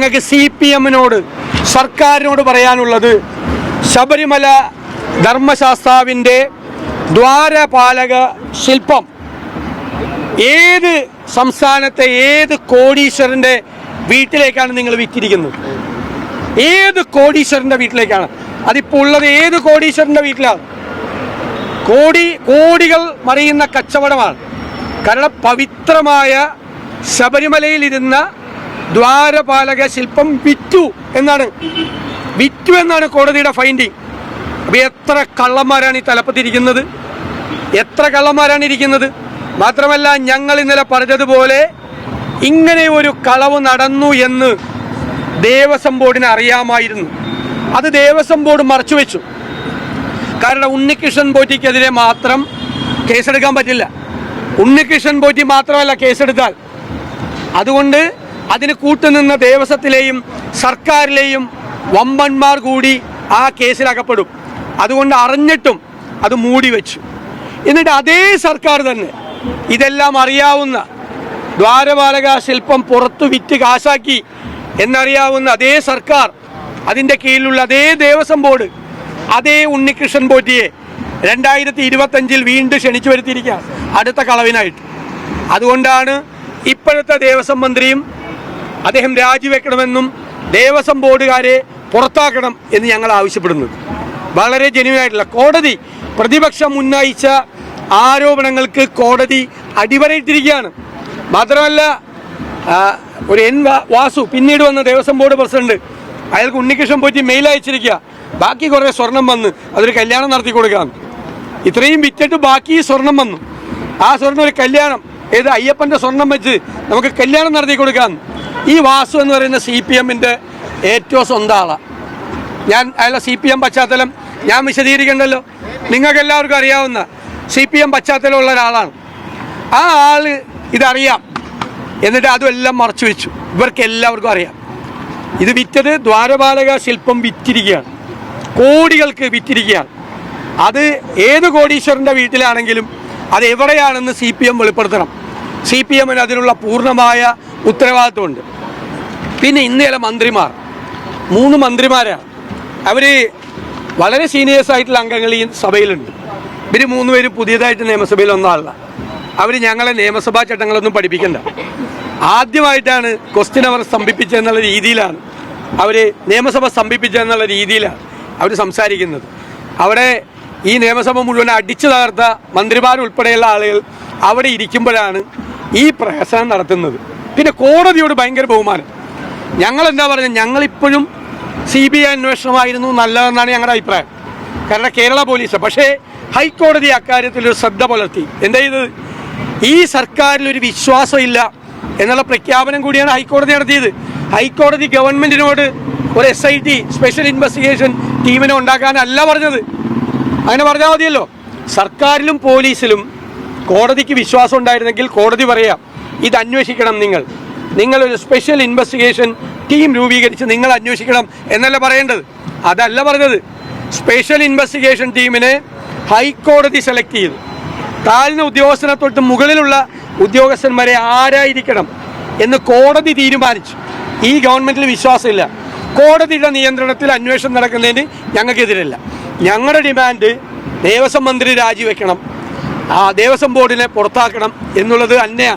ഞങ്ങൾക്ക് CPM-നോട് സർക്കാരിനോട് പറയാനുള്ളത്, ശബരിമല ധർമ്മശാസ്താവിൻ്റെ ദ്വാരപാലക ശില്പം ഏത് സംസ്ഥാനത്തെ ഏത് കോടീശ്വരൻ്റെ വീട്ടിലേക്കാണ് നിങ്ങൾ വിറ്റിരിക്കുന്നത്? ഏത് കോടീശ്വരൻ്റെ വീട്ടിലേക്കാണ്? അതിപ്പോൾ ഉള്ളത് ഏത് കോടീശ്വരൻ്റെ വീട്ടിലാണ്? കോടികൾ മറിയുന്ന കച്ചവടമാണ്. കാരണം പവിത്രമായ ശബരിമലയിലിരുന്ന ദ്വാരപാലക ശില്പം വിറ്റു എന്നാണ് കോടതിയുടെ ഫൈൻഡിങ്. അപ്പോൾ എത്ര കള്ളന്മാരാണ് ഈ തലപ്പത്തിരിക്കുന്നത്? എത്ര കള്ളന്മാരാണ് ഇരിക്കുന്നത്? മാത്രമല്ല, ഞങ്ങൾ ഇന്നലെ പറഞ്ഞതുപോലെ ഇങ്ങനെ ഒരു കളവ് നടന്നു എന്ന് ദേവസ്വം ബോർഡിന് അറിയാമായിരുന്നു. അത് ദേവസ്വം ബോർഡ് മറച്ചുവെച്ചു. കാരണം ഉണ്ണികൃഷ്ണൻ പോറ്റിക്കെതിരെ മാത്രം കേസെടുക്കാൻ പറ്റില്ല. ഉണ്ണികൃഷ്ണൻ പോറ്റി മാത്രമല്ല കേസെടുത്താൽ. അതുകൊണ്ട് അതിന് കൂട്ടുനിന്ന ദേവസ്വത്തിലെയും സർക്കാരിലെയും വമ്പന്മാർ കൂടി ആ കേസിൽ അകപ്പെടും. അതുകൊണ്ട് അറിഞ്ഞിട്ടും അത് മൂടി വെച്ചു. എന്നിട്ട് അതേ സർക്കാർ തന്നെ ഇതെല്ലാം അറിയാവുന്ന, ദ്വാരപാലക ശില്പം പുറത്തു വിറ്റ് കാശാക്കി എന്നറിയാവുന്ന അതേ സർക്കാർ, അതിൻ്റെ കീഴിലുള്ള അതേ ദേവസ്വം ബോർഡ്, അതേ ഉണ്ണികൃഷ്ണൻ പോറ്റിയെ 2025 വീണ്ടും ക്ഷണിച്ചു വരുത്തിയിരിക്കുകയാണ് അടുത്ത കളവിനായിട്ട്. അതുകൊണ്ടാണ് ഇപ്പോഴത്തെ ദേവസ്വം മന്ത്രിയും അദ്ദേഹം രാജിവെക്കണമെന്നും ദേവസ്വം ബോർഡുകാരെ പുറത്താക്കണം എന്ന് ഞങ്ങൾ ആവശ്യപ്പെടുന്നത്. വളരെ ജെന്യുവനായിട്ടുള്ള, കോടതി പ്രതിപക്ഷം ഉന്നയിച്ച ആരോപണങ്ങൾക്ക് കോടതി അടിവരയിട്ടിരിക്കുകയാണ്. മാത്രമല്ല, ഒരു വാസു പിന്നീട് വന്ന ദേവസ്വം ബോർഡ് പ്രസിഡന്റ്, അയാൾക്ക് ഉണ്ണികൃഷ്ണൻ പോറ്റി മെയിൽ അയച്ചിരിക്കുക, ബാക്കി കുറേ സ്വർണം വന്ന് അതൊരു കല്യാണം നടത്തി കൊടുക്കാം. ഇത്രയും വിറ്റിട്ട് ബാക്കി സ്വർണം വന്നു. ആ സ്വർണം ഒരു കല്യാണം, ഏത് അയ്യപ്പൻ്റെ സ്വർണം വെച്ച് നമുക്ക് കല്യാണം നടത്തി കൊടുക്കാം. ഈ വാസു എന്ന് പറയുന്ന CPM-ൻ്റെ ഏറ്റവും സ്വന്തം ആളാണ്. അയാളുടെ CPM പശ്ചാത്തലം ഞാൻ വിശദീകരിക്കണ്ടല്ലോ, നിങ്ങൾക്ക് എല്ലാവർക്കും അറിയാവുന്ന CPM പശ്ചാത്തലമുള്ള ഒരാളാണ്. ആ ആള് ഇതറിയാം, എന്നിട്ട് അതുമെല്ലാം മറച്ചു വെച്ചു. ഇവർക്ക് എല്ലാവർക്കും അറിയാം ഇത് വിറ്റത് ദ്വാരപാലക ശില്പം വിറ്റിരിക്കുകയാണ്, കോടികൾക്ക് വിറ്റിരിക്കുകയാണ്. അത് ഏത് കോടീശ്വരൻ്റെ വീട്ടിലാണെങ്കിലും അത് എവിടെയാണെന്ന് CPM വെളിപ്പെടുത്തണം. CPM-ന് അതിനുള്ള പൂർണ്ണമായ ഉത്തരവാദിത്വമുണ്ട്. പിന്നെ ഇന്നലെ മന്ത്രിമാർ, 3 മന്ത്രിമാരാണ്. അവർ വളരെ സീനിയേഴ്സായിട്ടുള്ള അംഗങ്ങൾ ഈ സഭയിലുണ്ട്. ഇവർ 3 പേര് പുതിയതായിട്ട് നിയമസഭയിൽ വന്ന ആളാണ്. അവർ ഞങ്ങളെ നിയമസഭാ ചട്ടങ്ങളൊന്നും പഠിപ്പിക്കണ്ട. ആദ്യമായിട്ടാണ് ക്വസ്റ്റ്യൻ അവർ സ്തംഭിപ്പിച്ചെന്നുള്ള രീതിയിലാണ്, അവർ നിയമസഭ സ്തംഭിപ്പിച്ചെന്നുള്ള രീതിയിലാണ് അവർ സംസാരിക്കുന്നത്. അവിടെ ഈ നിയമസഭ മുഴുവൻ അടിച്ചു തകർത്ത മന്ത്രിമാരുൾപ്പെടെയുള്ള ആളുകൾ അവിടെ ഇരിക്കുമ്പോഴാണ് ഈ പ്രഹസനം നടത്തുന്നത്. പിന്നെ കോടതിയോട് ഭയങ്കര ബഹുമാനം. ഞങ്ങളെന്താ പറഞ്ഞത്, ഞങ്ങളിപ്പോഴും CBI അന്വേഷണമായിരുന്നു നല്ലതെന്നാണ് ഞങ്ങളുടെ അഭിപ്രായം. കാരണം കേരള പോലീസ്, പക്ഷേ ഹൈക്കോടതി അക്കാര്യത്തിലൊരു ശ്രദ്ധ പുലർത്തി. എന്താ ചെയ്തത്? ഈ സർക്കാരിലൊരു വിശ്വാസമില്ല എന്നുള്ള പ്രഖ്യാപനം കൂടിയാണ് ഹൈക്കോടതി നടത്തിയത്. ഹൈക്കോടതി ഗവൺമെൻറ്റിനോട് ഒരു SIT സ്പെഷ്യൽ ഇൻവെസ്റ്റിഗേഷൻ ടീമിനെ ഉണ്ടാക്കാനല്ല പറഞ്ഞത്. അങ്ങനെ പറഞ്ഞാൽ മതിയല്ലോ. സർക്കാരിലും പോലീസിലും കോടതിക്ക് വിശ്വാസം ഉണ്ടായിരുന്നെങ്കിൽ കോടതി പറയാം, ഇത് അന്വേഷിക്കണം, നിങ്ങളൊരു സ്പെഷ്യൽ ഇൻവെസ്റ്റിഗേഷൻ ടീം രൂപീകരിച്ച് നിങ്ങൾ അന്വേഷിക്കണം എന്നല്ല പറയേണ്ടത്. അതല്ല പറഞ്ഞത്. സ്പെഷ്യൽ ഇൻവെസ്റ്റിഗേഷൻ ടീമിനെ ഹൈക്കോടതി സെലക്ട് ചെയ്തു. താഴ്ന്ന ഉദ്യോഗസ്ഥനെ തൊട്ട് മുകളിലുള്ള ഉദ്യോഗസ്ഥന്മാരെ ആരായിരിക്കണം എന്ന് കോടതി തീരുമാനിച്ചു. ഈ ഗവൺമെൻറ്റിൽ വിശ്വാസമില്ല. കോടതിയുടെ നിയന്ത്രണത്തിൽ അന്വേഷണം നടക്കുന്നതിന് ഞങ്ങൾക്കെതിരല്ല. ഞങ്ങളുടെ ഡിമാൻഡ് ദേവസ്വം മന്ത്രി രാജിവെക്കണം, ദേവസ്വം ബോർഡിനെ പുറത്താക്കണം എന്നുള്ളത് തന്നെയാണ്.